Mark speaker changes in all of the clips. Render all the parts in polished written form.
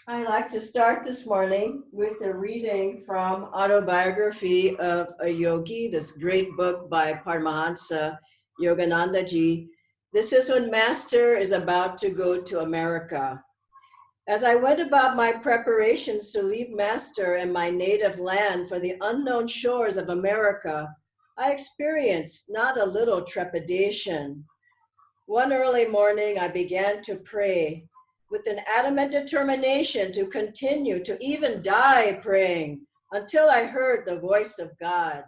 Speaker 1: I'd like to start this morning with a reading from Autobiography of a Yogi, this great book by Paramahansa Yogananda ji. This is when Master is about to go to America. As I went about my preparations to leave Master and my native land for the unknown shores of America, I experienced not a little trepidation. One early morning, I began to pray with an adamant determination to continue to even die praying until I heard the voice of God.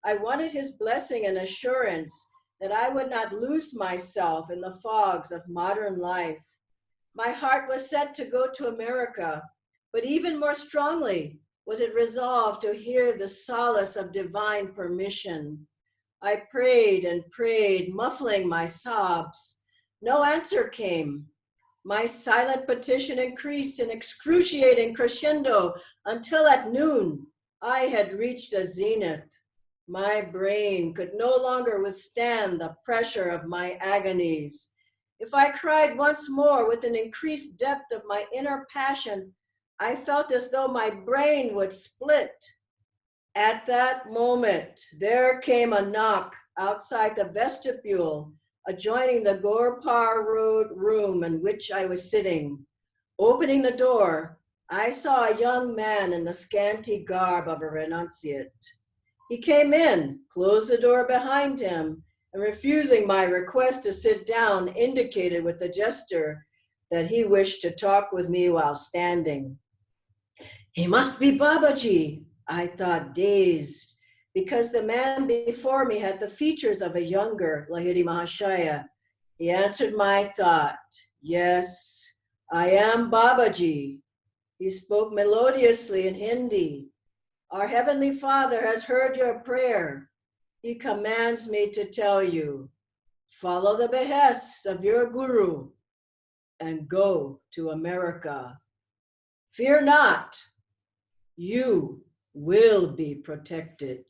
Speaker 1: I wanted his blessing and assurance that I would not lose myself in the fogs of modern life. My heart was set to go to America, but even more strongly was it resolved to hear the solace of divine permission. I prayed and prayed, muffling my sobs. No answer came. My silent petition increased in excruciating crescendo until at noon I had reached a zenith. My brain could no longer withstand the pressure of my agonies. If I cried once more with an increased depth of my inner passion, I felt as though my brain would split. At that moment, there came a knock outside the vestibule adjoining the Gorpar Road room in which I was sitting. Opening the door, I saw a young man in the scanty garb of a renunciate. He came in, closed the door behind him, and refusing my request to sit down, indicated with a gesture that he wished to talk with me while standing. He must be Babaji, I thought, dazed, because the man before me had the features of a younger Lahiri Mahashaya. He answered my thought, yes, I am Babaji. He spoke melodiously in Hindi. Our Heavenly Father has heard your prayer. He commands me to tell you, follow the behests of your Guru and go to America. Fear not, you will be protected.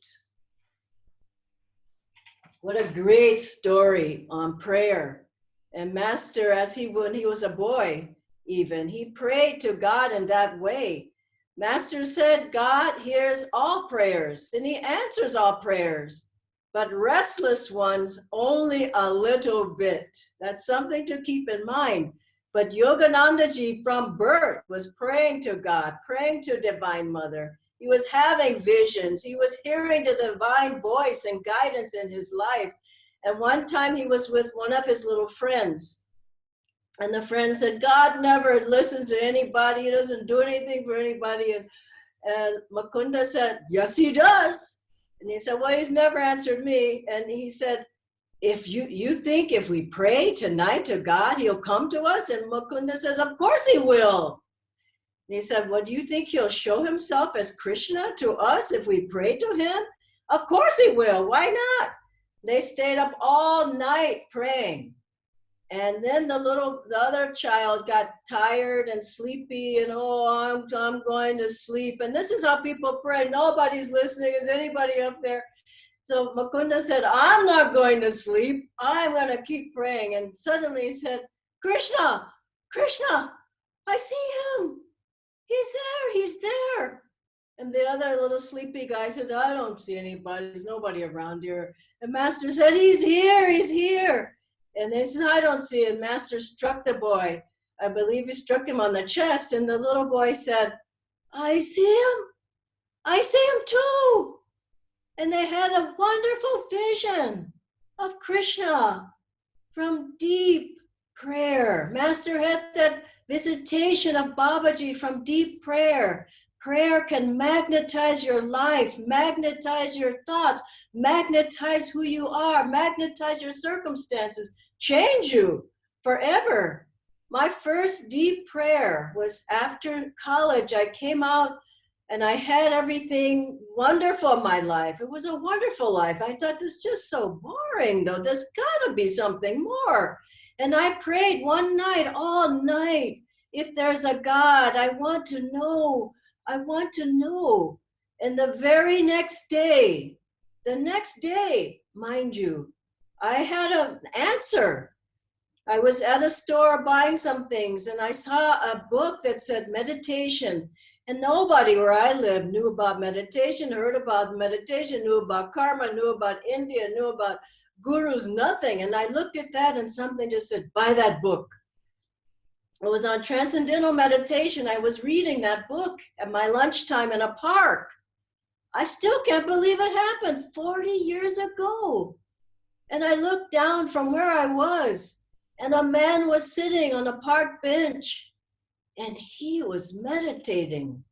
Speaker 1: What a great story on prayer. And Master, when he was a boy, even, he prayed to God in that way. Master said, God hears all prayers and he answers all prayers, but restless ones only a little bit. That's something to keep in mind. But Yogananda ji from birth was praying to God, praying to Divine Mother. He was having visions. He was hearing the divine voice and guidance in his life. And one time he was with one of his little friends. And the friend said, God never listens to anybody. He doesn't do anything for anybody. And Mukunda said, yes, he does. And he said, well, he's never answered me. And he said, if you think if we pray tonight to God, he'll come to us? And Mukunda says, of course he will. And he said, well, do you think he'll show himself as Krishna to us if we pray to him? Of course he will. Why not? They stayed up all night praying. And then the other child got tired and sleepy and, oh, I'm going to sleep. And this is how people pray. Nobody's listening. Is anybody up there? So Mukunda said, I'm not going to sleep. I'm going to keep praying. And suddenly he said, Krishna, Krishna, I see him. He's there. And the other little sleepy guy says, I don't see anybody. There's nobody around here. And Master said, he's here. And they said, I don't see him. Master struck the boy. I believe he struck him on the chest. And the little boy said, I see him too. And they had a wonderful vision of Krishna from deep prayer. Master had that visitation of Babaji from deep prayer. Prayer can magnetize your life, magnetize your thoughts, magnetize who you are, magnetize your circumstances, change you forever. My first deep prayer was after college. I came out and I had everything wonderful in my life. It was a wonderful life. I thought, this is just so boring, though. There's got to be something more. And I prayed one night, all night, if there's a God, I want to know. I want to know. And the very next day, mind you, I had an answer. I was at a store buying some things, and I saw a book that said meditation. And nobody where I live knew about meditation, heard about meditation, knew about karma, knew about India, knew about gurus, nothing. And I looked at that and something just said, buy that book. It was on Transcendental Meditation. I was reading that book at my lunchtime in a park. I still can't believe it happened 40 years ago. And I looked down from where I was, and a man was sitting on a park bench, and he was meditating.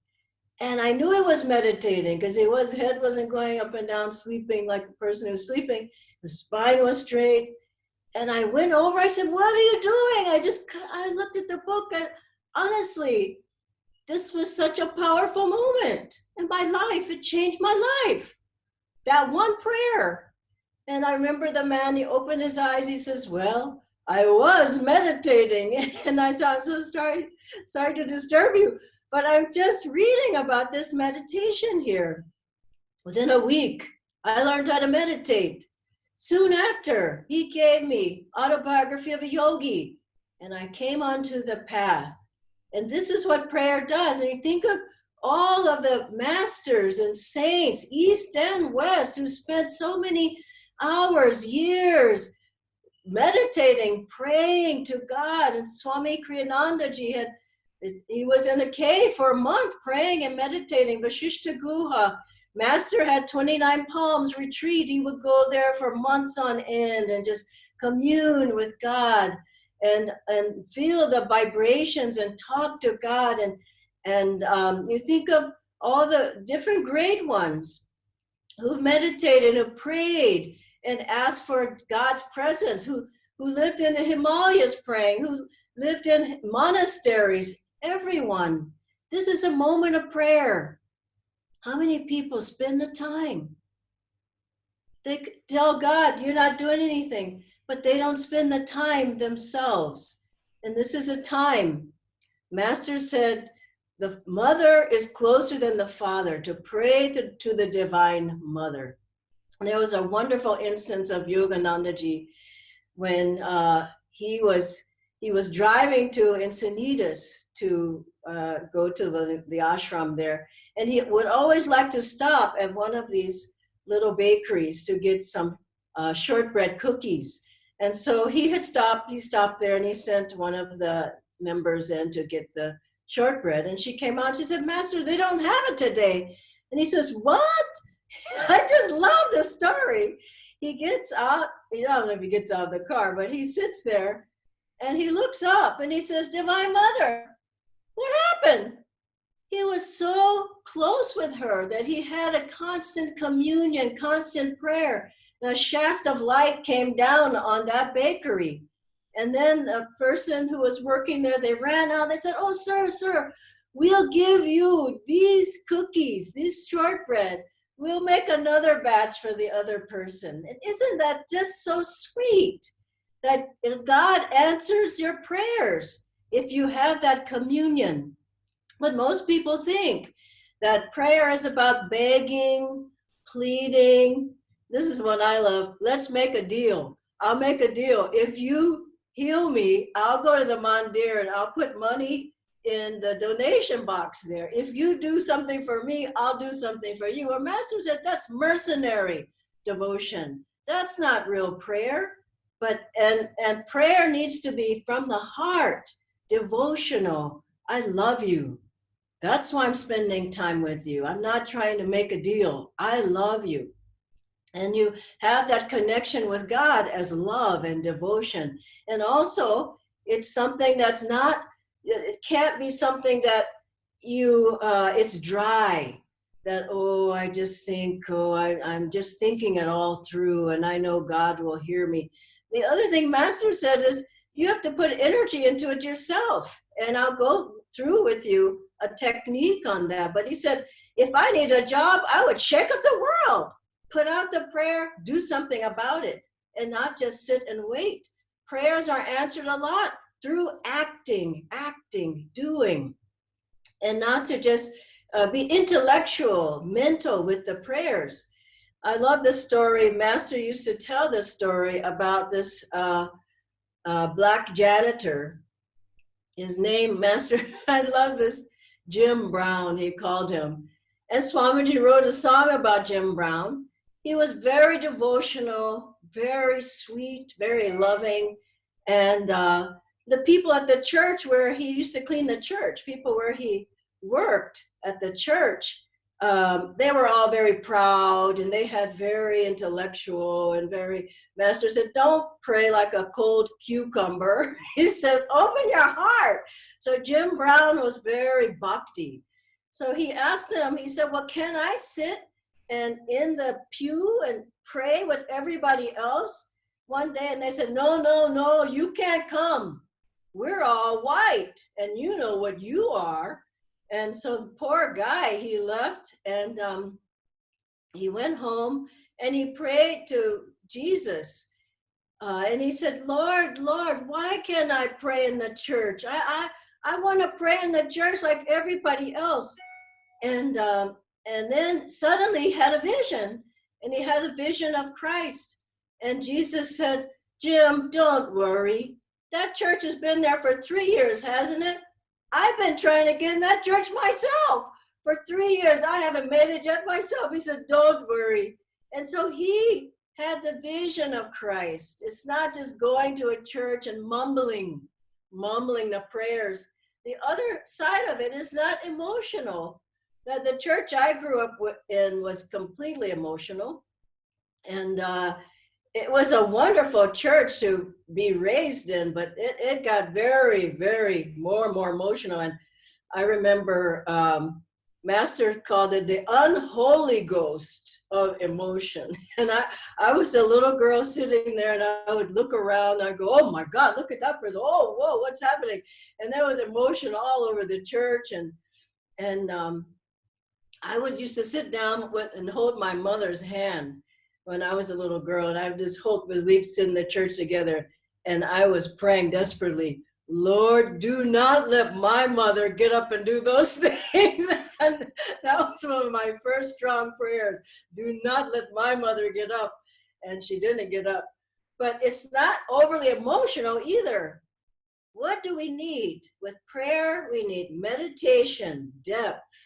Speaker 1: And I knew he was meditating because his head wasn't going up and down, sleeping like a person who's sleeping. His spine was straight. And I went over, I said, what are you doing? I looked at the book, and honestly, this was such a powerful moment in my life. It changed my life. That one prayer. And I remember the man, he opened his eyes, he says, well, I was meditating. And I said, I'm so sorry to disturb you, but I'm just reading about this meditation here. Within a week, I learned how to meditate. Soon after, he gave me Autobiography of a Yogi, and I came onto the path. And this is what prayer does. And you think of all of the masters and saints, East and West, who spent so many hours, years, meditating, praying to God. And Swami Kriyanandaji he was in a cave for a month praying and meditating. Vashishta Guha, Master had 29 palms retreat. He would go there for months on end and just commune with God and feel the vibrations and talk to God. And you think of all the different great ones who meditated, who prayed and asked for God's presence, who lived in the Himalayas praying, who lived in monasteries, everyone. This is a moment of prayer. How many people spend the time? They tell God, you're not doing anything, but they don't spend the time themselves. And this is a time. Master said, the mother is closer than the father, to pray to the divine mother. And there was a wonderful instance of Yoganandaji when he was driving to Encinitas to go to the ashram there. And he would always like to stop at one of these little bakeries to get some shortbread cookies. And so he stopped there, and he sent one of the members in to get the shortbread. And she came out, she said, Master, they don't have it today. And he says, what? I just love the story. He gets out, I don't know if he gets out of the car, but he sits there and he looks up and he says, Divine Mother, what happened? He was so close with her that he had a constant communion, constant prayer. And a shaft of light came down on that bakery. And then the person who was working there, they ran out. They said, oh, sir, we'll give you these cookies, this shortbread. We'll make another batch for the other person. And isn't that just so sweet that God answers your prayers if you have that communion? But most people think that prayer is about begging, pleading. This is what I love. Let's make a deal. I'll make a deal. If you heal me, I'll go to the mandir and I'll put money in the donation box there. If you do something for me, I'll do something for you. Our Master said that's mercenary devotion. That's not real prayer. But and prayer needs to be from the heart, devotional. I love you. That's why I'm spending time with you. I'm not trying to make a deal. I love you. And you have that connection with God as love and devotion. And also, it's something that's not, it can't be something that it's dry. That, I just think, I'm just thinking it all through and I know God will hear me. The other thing Master said is you have to put energy into it yourself. And I'll go through with you a technique on that. But he said, if I need a job, I would shake up the world. Put out the prayer, do something about it, and not just sit and wait. Prayers are answered a lot through acting, doing, and not to just be intellectual, mental with the prayers. I love this story. Master used to tell this story about this black janitor. His name, Master, I love this, Jim Brown, he called him. And Swamiji wrote a song about Jim Brown. He was very devotional, very sweet, very loving. And the people at the church where he used to clean the church, people where he worked at the church, they were all very proud, and they had very intellectual and very, Master said, don't pray like a cold cucumber. He said, open your heart. So Jim Brown was very bhakti. So he asked them, he said, well, can I sit and in the pew and pray with everybody else one day? And they said, no, no, no, you can't come. We're all white, and you know what you are. And so the poor guy, he left, and he went home and he prayed to Jesus. And he said, Lord, Lord, why can't I pray in the church? I want to pray in the church like everybody else. And then suddenly he had a vision, and he had a vision of Christ. And Jesus said, Jim, don't worry. That church has been there for 3 years, hasn't it? I've been trying to get in that church myself for 3 years. I haven't made it yet myself. He said, don't worry. And so he had the vision of Christ. It's not just going to a church and mumbling the prayers. The other side of it is not emotional. That the church I grew up in was completely emotional. And it was a wonderful church to be raised in, but it got very, very more and more emotional. And I remember Master called it the unholy ghost of emotion. And I was a little girl sitting there, and I would look around and I'd go, oh my God, look at that person. Oh, whoa, what's happening? And there was emotion all over the church. And I was used to sit down and hold my mother's hand when I was a little girl, and I just hoped that we'd sit in the church together, and I was praying desperately, Lord, do not let my mother get up and do those things. And that was one of my first strong prayers. Do not let my mother get up. And she didn't get up. But it's not overly emotional either. What do we need? With prayer, we need meditation, depth,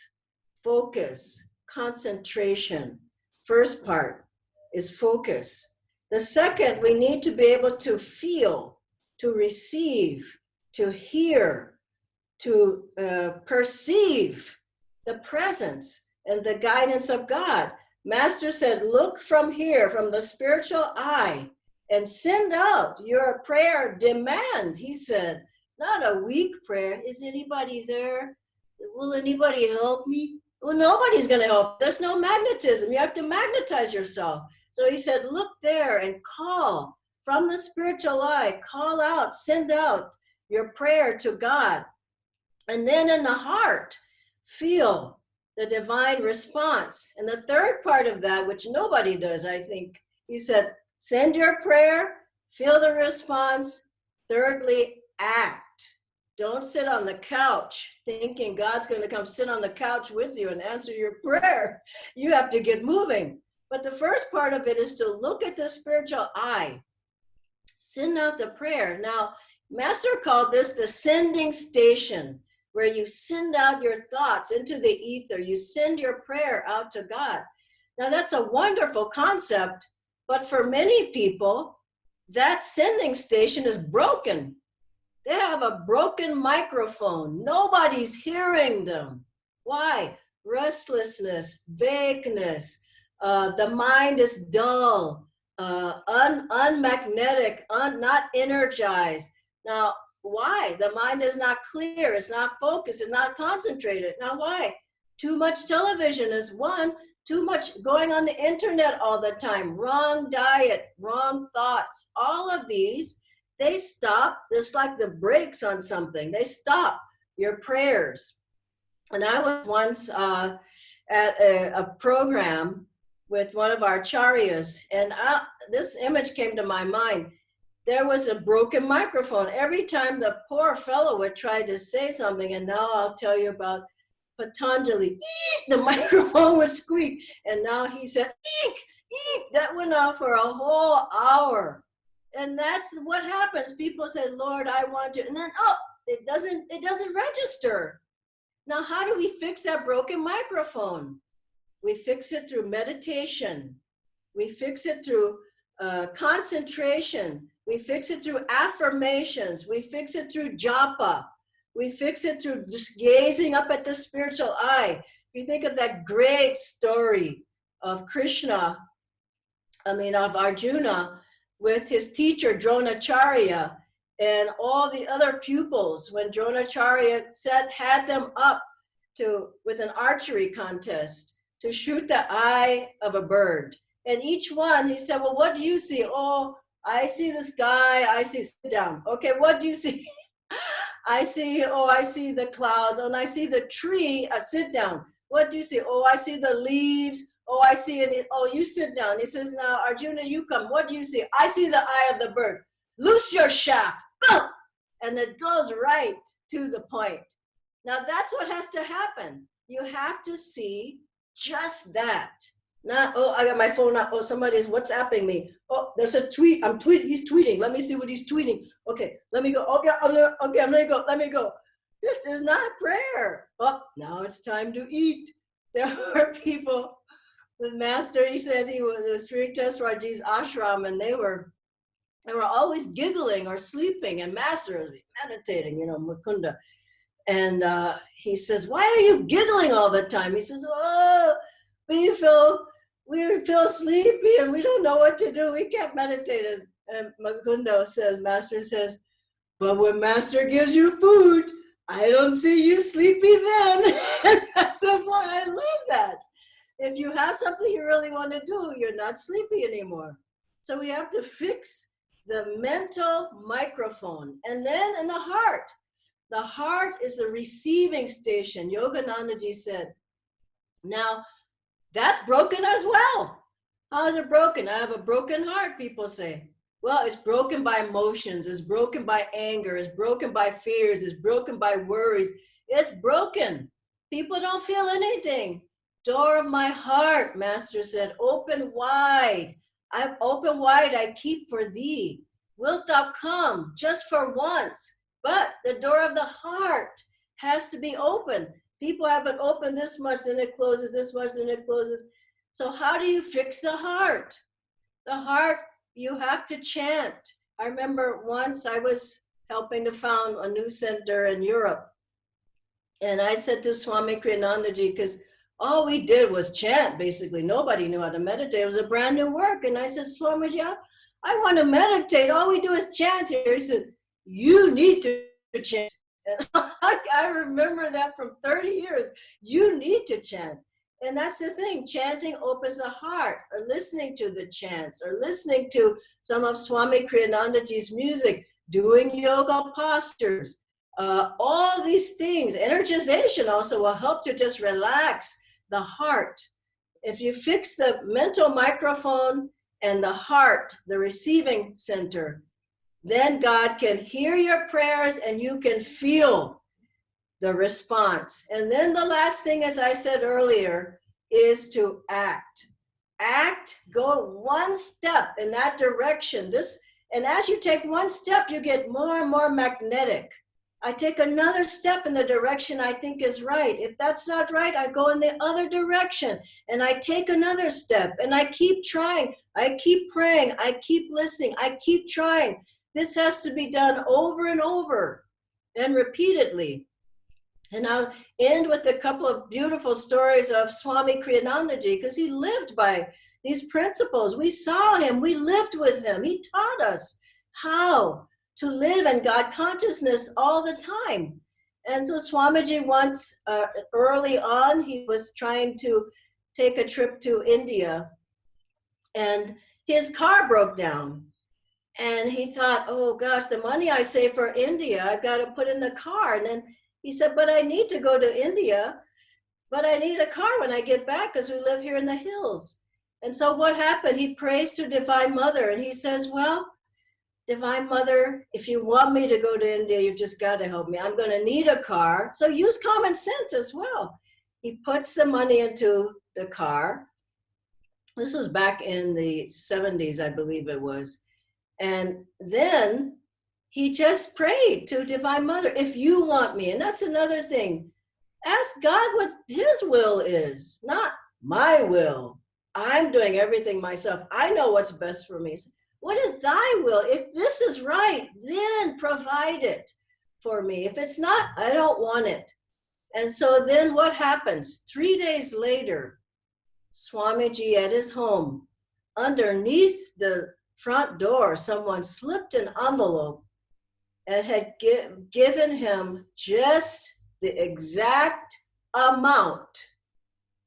Speaker 1: focus, concentration. First part is focus. The second, we need to be able to feel, to receive, to hear, to perceive the presence and the guidance of God. Master said, look from here, from the spiritual eye, and send out your prayer demand. He said, not a weak prayer. Is anybody there? Will anybody help me? Well, nobody's going to help. There's no magnetism. You have to magnetize yourself. So he said, look there and call from the spiritual eye, call out, send out your prayer to God. And then in the heart, feel the divine response. And the third part of that, which nobody does, I think, he said, send your prayer, feel the response. Thirdly, act. Don't sit on the couch thinking God's going to come sit on the couch with you and answer your prayer. You have to get moving. But the first part of it is to look at the spiritual eye. Send out the prayer. Now, Master called this the sending station, where you send out your thoughts into the ether. You send your prayer out to God. Now, that's a wonderful concept, but for many people, that sending station is broken. They have a broken microphone. Nobody's hearing them. Why? Restlessness, vagueness. The mind is dull, unmagnetic, not energized. Now, why? The mind is not clear, it's not focused, it's not concentrated. Now, why? Too much television is one, too much going on the internet all the time, wrong diet, wrong thoughts. All of these, they stop, it's like the brakes on something. They stop your prayers. And I was once at a program with one of our acharyas, and this image came to my mind. There was a broken microphone. Every time the poor fellow would try to say something, and now I'll tell you about Patanjali, the microphone would squeak, and now he said, eek, eek. That went on for a whole hour. And that's what happens. People say, Lord, I want to, and then, oh, it doesn't register. Now, how do we fix that broken microphone? We fix it through meditation. We fix it through concentration. We fix it through affirmations. We fix it through japa. We fix it through just gazing up at the spiritual eye. You think of that great story of of Arjuna with his teacher Dronacharya and all the other pupils when Dronacharya had them up with an archery contest to shoot the eye of a bird. And each one, he said, well, what do you see? Oh, I see the sky. I see, sit down. Okay, what do you see? I see the clouds. Oh, and I see the tree. Sit down. What do you see? Oh, I see the leaves. Oh, I see it. Oh, you sit down. He says, now, Arjuna, you come. What do you see? I see the eye of the bird. Loose your shaft. Boom! And it goes right to the point. Now, that's what has to happen. You have to see just that. Not, oh, I got my phone out. Oh, somebody's WhatsApping me. Oh, there's a tweet. He's tweeting. Let me see what he's tweeting. Okay, let me go. Okay, I'm gonna go. Let me go. This is not prayer. Oh, now it's time to eat. There were people, the master, he said he was Sri Tesraji's ashram, and they were always giggling or sleeping, and master was meditating, Mukunda. And he says, why are you giggling all the time? He says, oh, we feel sleepy and we don't know what to do. We can't meditate. And Mukunda says, master says, but when master gives you food, I don't see you sleepy then. That's so fun. I love that. If you have something you really want to do, you're not sleepy anymore. So we have to fix the mental microphone. And then in the heart is the receiving station. Yoganandaji said, now that's broken as well. How is it broken? I have a broken heart, people say. Well, it's broken by emotions, it's broken by anger, it's broken by fears, it's broken by worries. It's broken. People don't feel anything. Door of my heart, master said, open wide. I've opened wide, I keep for thee. Wilt thou come just for once? But the door of the heart has to be open. People have it open this much, then it closes, this much, then it closes. So how do you fix the heart? The heart, you have to chant. I remember once I was helping to found a new center in Europe. And I said to Swami Kriyanandaji, because all we did was chant, basically. Nobody knew how to meditate. It was a brand new work. And I said, Swamiji, I want to meditate. All we do is chant here. He said, you need to chant. And I remember that from 30 years. You need to chant. And that's the thing. Chanting opens the heart, or listening to the chants, or listening to some of Swami Kriyanandaji's music, doing yoga postures. All these things. Energization also will help to just relax the heart. If you fix the mental microphone and the heart, the receiving center, then God can hear your prayers and you can feel the response. And then the last thing, as I said earlier, is to act. Act, go one step in that direction. And as you take one step, you get more and more magnetic. I take another step in the direction I think is right. If that's not right, I go in the other direction and I take another step and I keep trying. I keep praying. I keep listening. I keep trying. This has to be done over and over and repeatedly. And I'll end with a couple of beautiful stories of Swami Kriyanandaji, because he lived by these principles. We saw him, we lived with him. He taught us how to live in God consciousness all the time. And so Swamiji once, early on, he was trying to take a trip to India and his car broke down. And he thought, oh gosh, the money I save for India, I've got to put in the car. And then he said, but I need to go to India, but I need a car when I get back because we live here in the hills. And so what happened? He prays to Divine Mother and he says, well, Divine Mother, if you want me to go to India, you've just got to help me. I'm going to need a car. So use common sense as well. He puts the money into the car. This was back in the 70s, I believe it was. And then he just prayed to Divine Mother, if you want me. And that's another thing. Ask God what his will is, not my will. I'm doing everything myself. I know what's best for me. What is thy will? If this is right, then provide it for me. If it's not, I don't want it. And so then what happens? 3 days later, Swamiji at his home, underneath the front door, someone slipped an envelope and had given him just the exact amount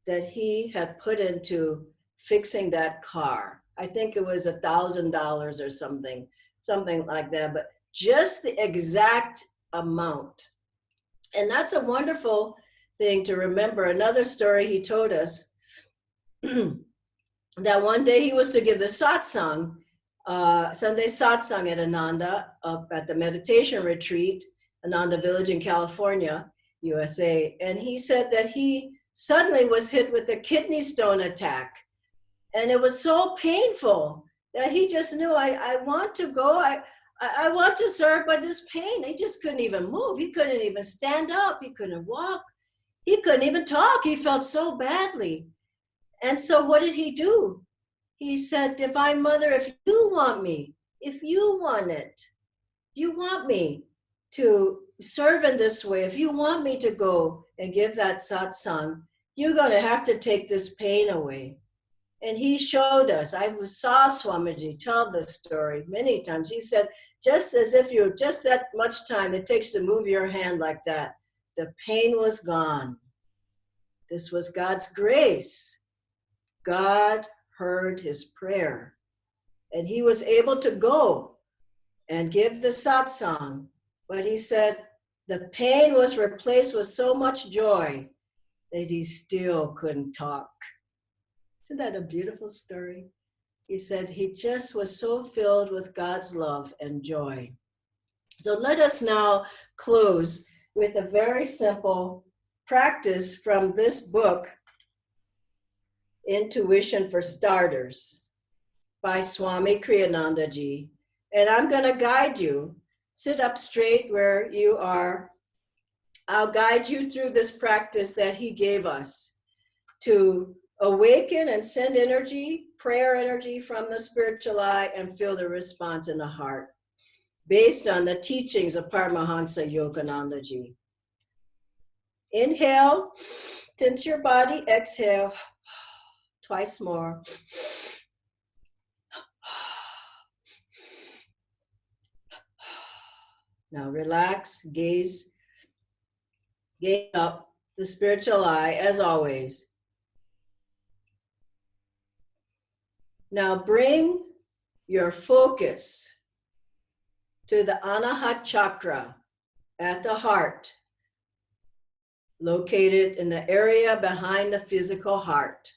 Speaker 1: that he had put into fixing that car. I think it was $1,000 or something like that, but just the exact amount. And that's a wonderful thing to remember. Another story he told us, that one day he was to give the satsang, Sunday satsang at Ananda, up at the meditation retreat, Ananda Village in California, USA. And he said that he suddenly was hit with a kidney stone attack. And it was so painful that he just knew, I want to go, I want to serve, but this pain, he just couldn't even move. He couldn't even stand up. He couldn't walk. He couldn't even talk. He felt so badly. And so what did he do? He said, Divine Mother, if you want me, if you want it, you want me to serve in this way, if you want me to go and give that satsang, you're going to have to take this pain away. And he showed us. I saw Swamiji tell this story many times. He said, just as if you, just that much time it takes to move your hand like that, the pain was gone. This was God's grace. God heard his prayer. And he was able to go and give the satsang. But he said the pain was replaced with so much joy that he still couldn't talk. Isn't that a beautiful story? He said he just was so filled with God's love and joy. So let us now close with a very simple practice from this book, Intuition for Starters, by Swami Kriyanandaji. And I'm going to guide you. Sit up straight where you are. I'll guide you through this practice that he gave us to awaken and send energy, prayer energy from the spiritual eye, and feel the response in the heart, based on the teachings of Paramahansa Yoganandaji. Inhale, tense your body, exhale, twice more. Now relax, gaze up the spiritual eye as always. Now bring your focus to the Anahat chakra at the heart, located in the area behind the physical heart.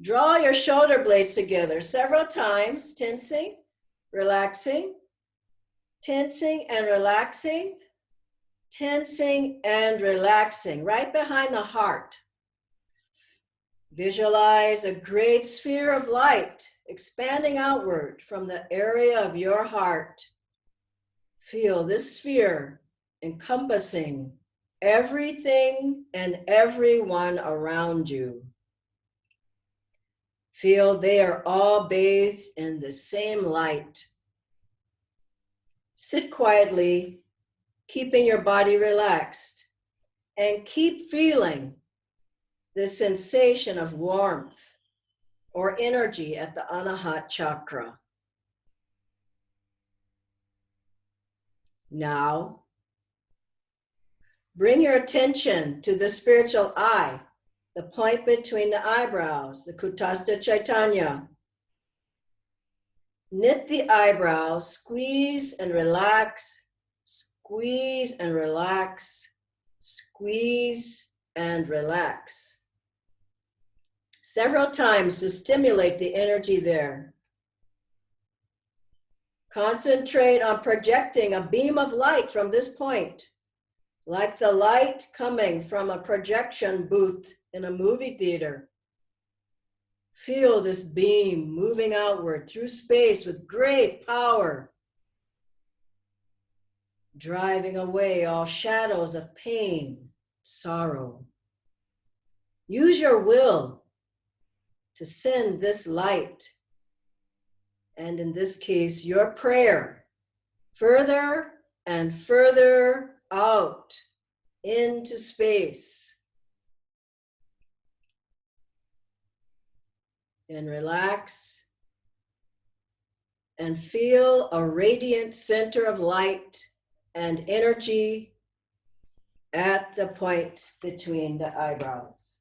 Speaker 1: Draw your shoulder blades together several times, tensing, relaxing, tensing and relaxing, tensing and relaxing, right behind the heart. Visualize a great sphere of light expanding outward from the area of your heart. Feel this sphere encompassing everything and everyone around you. Feel they are all bathed in the same light. Sit quietly, keeping your body relaxed, and keep feeling the sensation of warmth or energy at the Anahat chakra. Now, bring your attention to the spiritual eye, the point between the eyebrows, the Kutastha Chaitanya. Knit the eyebrows, squeeze and relax, squeeze and relax, squeeze and relax. Several times to stimulate the energy there. Concentrate on projecting a beam of light from this point, like the light coming from a projection booth in a movie theater. Feel this beam moving outward through space with great power, driving away all shadows of pain, sorrow. Use your will to send this light, and in this case, your prayer, further and further out into space. Then relax and feel a radiant center of light and energy at the point between the eyebrows.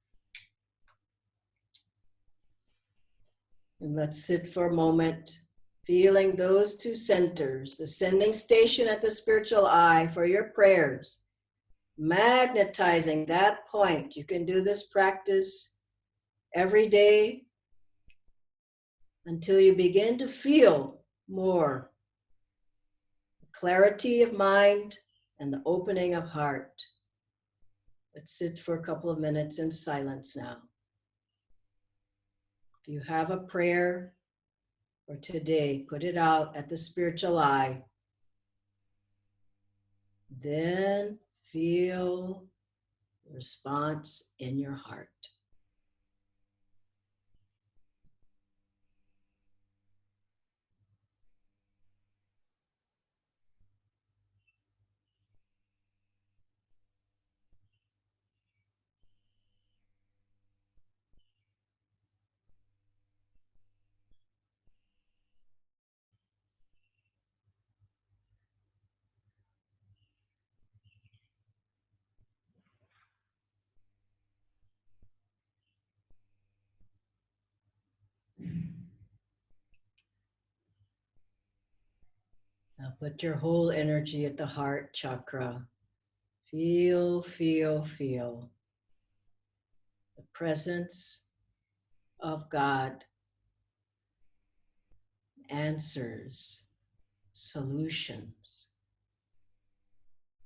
Speaker 1: And let's sit for a moment, feeling those two centers, the sending station at the spiritual eye for your prayers, magnetizing that point. You can do this practice every day until you begin to feel more clarity of mind and the opening of heart. Let's sit for a couple of minutes in silence now. If you have a prayer for today, put it out at the spiritual eye. Then feel the response in your heart. Now put your whole energy at the heart chakra. Feel, feel, feel the presence of God, answers, solutions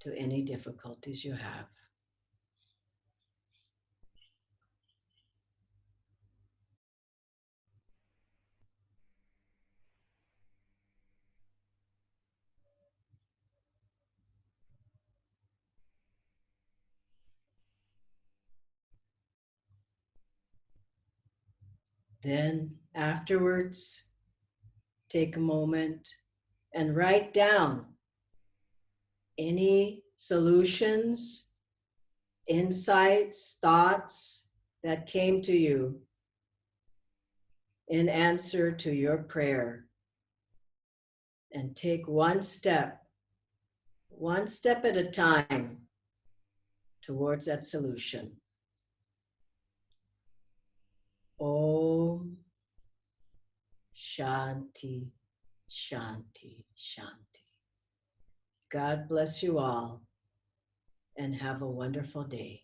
Speaker 1: to any difficulties you have. Then afterwards, take a moment and write down any solutions, insights, thoughts that came to you in answer to your prayer. And take one step at a time towards that solution. Om Shanti, Shanti, Shanti. God bless you all and have a wonderful day.